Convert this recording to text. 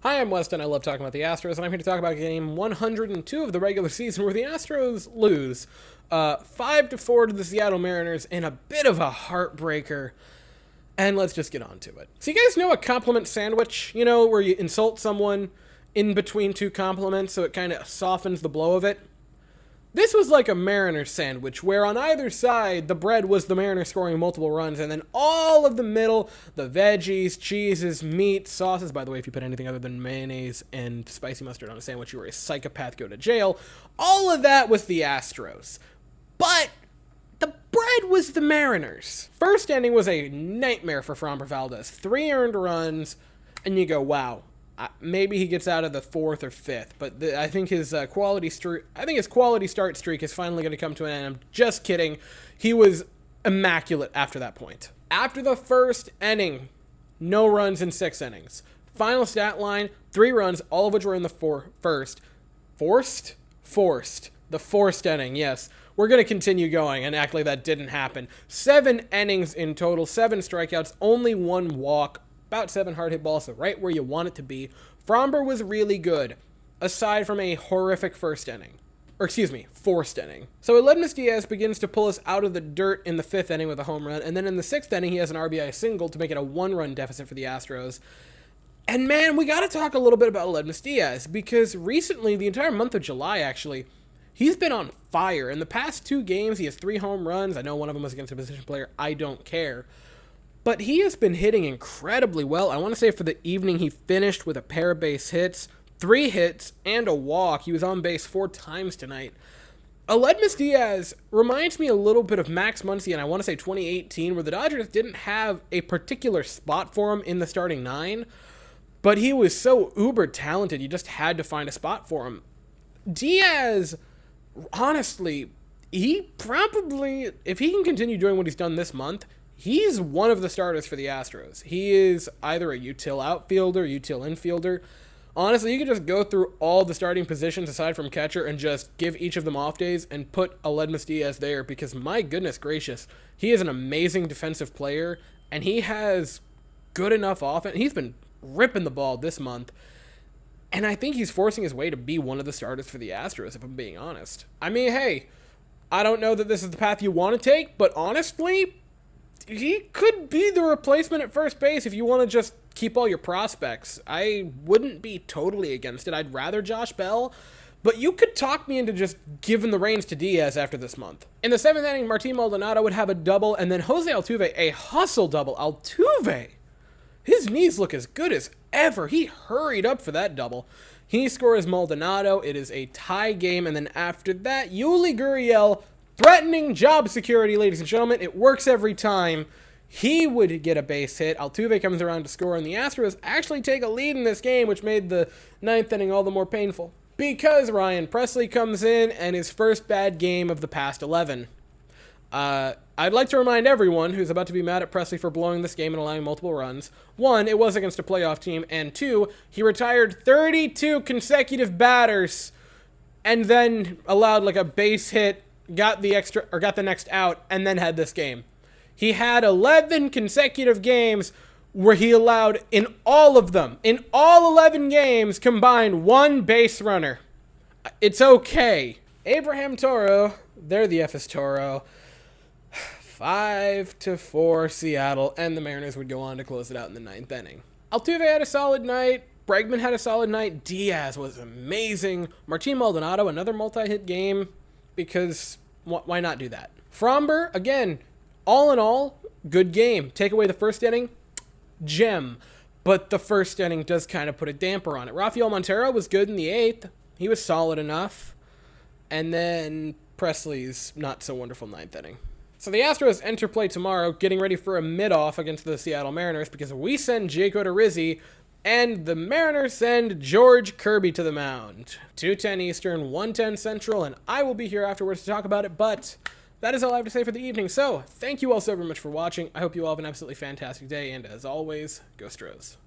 Hi, I'm Weston. I love talking about the Astros, and I'm here to talk about game 102 of the regular season, where the Astros lose 5-4 to the Seattle Mariners in a bit of a heartbreaker. And let's just get on to it. So you guys know a compliment sandwich? You know, where you insult someone in between two compliments so it kind of softens the blow of it? This was like a Mariners sandwich, where on either side, the bread was the Mariners scoring multiple runs, and then all of the middle, the veggies, cheeses, meat, sauces. By the way, if you put anything other than mayonnaise and spicy mustard on a sandwich, you were a psychopath, go to jail. All of that was the Astros. But the bread was the Mariners. First inning was a nightmare for Framber Valdez. 3 earned runs, and you go, wow. Maybe he gets out of the 4th or 5th, but I think his quality start streak is finally going to come to an end. I'm just kidding. He was immaculate after that point. After the first inning, no runs in 6 innings. Final stat line, 3 runs, all of which were in the first. Forced? The forced inning, yes. We're going to continue going and act like that didn't happen. 7 innings in total, 7 strikeouts, only 1 walk. About 7 hard hit balls, so right where you want it to be. Framber was really good, aside from a horrific forced inning. So Aledmys Diaz begins to pull us out of the dirt in the 5th inning with a home run, and then in the 6th inning he has an RBI single to make it a 1-run deficit for the Astros. And man, we gotta talk a little bit about Aledmys Diaz, because recently, the entire month of July actually, he's been on fire. In the past 2 games, he has 3 home runs. I know one of them was against a position player. I don't care. But he has been hitting incredibly well. I want to say for the evening, he finished with a pair of base hits, 3 hits, and a walk. He was on base 4 times tonight. Aledmys Diaz reminds me a little bit of Max Muncy, and I want to say 2018, where the Dodgers didn't have a particular spot for him in the starting 9, but he was so uber talented, you just had to find a spot for him. Diaz, honestly, he probably, if he can continue doing what he's done this month, he's one of the starters for the Astros. He is either a util outfielder, util infielder. Honestly, you could just go through all the starting positions aside from catcher and just give each of them off days and put Aledmys Diaz there, because my goodness gracious, he is an amazing defensive player and he has good enough offense. He's been ripping the ball this month, and I think he's forcing his way to be one of the starters for the Astros, if I'm being honest. I mean, hey, I don't know that this is the path you want to take, but honestly, he could be the replacement at first base if you want to just keep all your prospects. I wouldn't be totally against it. I'd rather Josh Bell, but you could talk me into just giving the reins to Diaz after this month. In the 7th inning, Martin Maldonado would have a double, and then Jose Altuve a hustle double. Altuve, his knees look as good as ever. He hurried up for that double. He scores Maldonado. It is a tie game, and then after that, Yuli Gurriel, threatening job security, ladies and gentlemen. It works every time. He would get a base hit. Altuve comes around to score, and the Astros actually take a lead in this game, which made the 9th inning all the more painful, because Ryan Pressly comes in and his first bad game of the past 11. I'd like to remind everyone who's about to be mad at Pressly for blowing this game and allowing multiple runs. 1, it was against a playoff team, and 2, he retired 32 consecutive batters and then allowed like a base hit, got the next out, and then had this game. He had 11 consecutive games where he allowed, in all 11 games combined, 1 base runner. It's okay. Abraham Toro, there the F is Toro. 5-4 Seattle, and the Mariners would go on to close it out in the 9th inning. Altuve had a solid night. Bregman had a solid night. Diaz was amazing. Martin Maldonado, another multi-hit game, because why not do that? Framber, again, all in all, good game. Take away the first inning, gem. But the first inning does kind of put a damper on it. Rafael Montero was good in the 8th. He was solid enough. And then Pressly's not so wonderful 9th inning. So the Astros enter play tomorrow, getting ready for a mid-off against the Seattle Mariners, because we send Jake Odorizzi, and the Mariners send George Kirby to the mound. 2:10 Eastern, 1:10 Central, and I will be here afterwards to talk about it, but that is all I have to say for the evening. So, thank you all so very much for watching. I hope you all have an absolutely fantastic day, and as always, go Stros.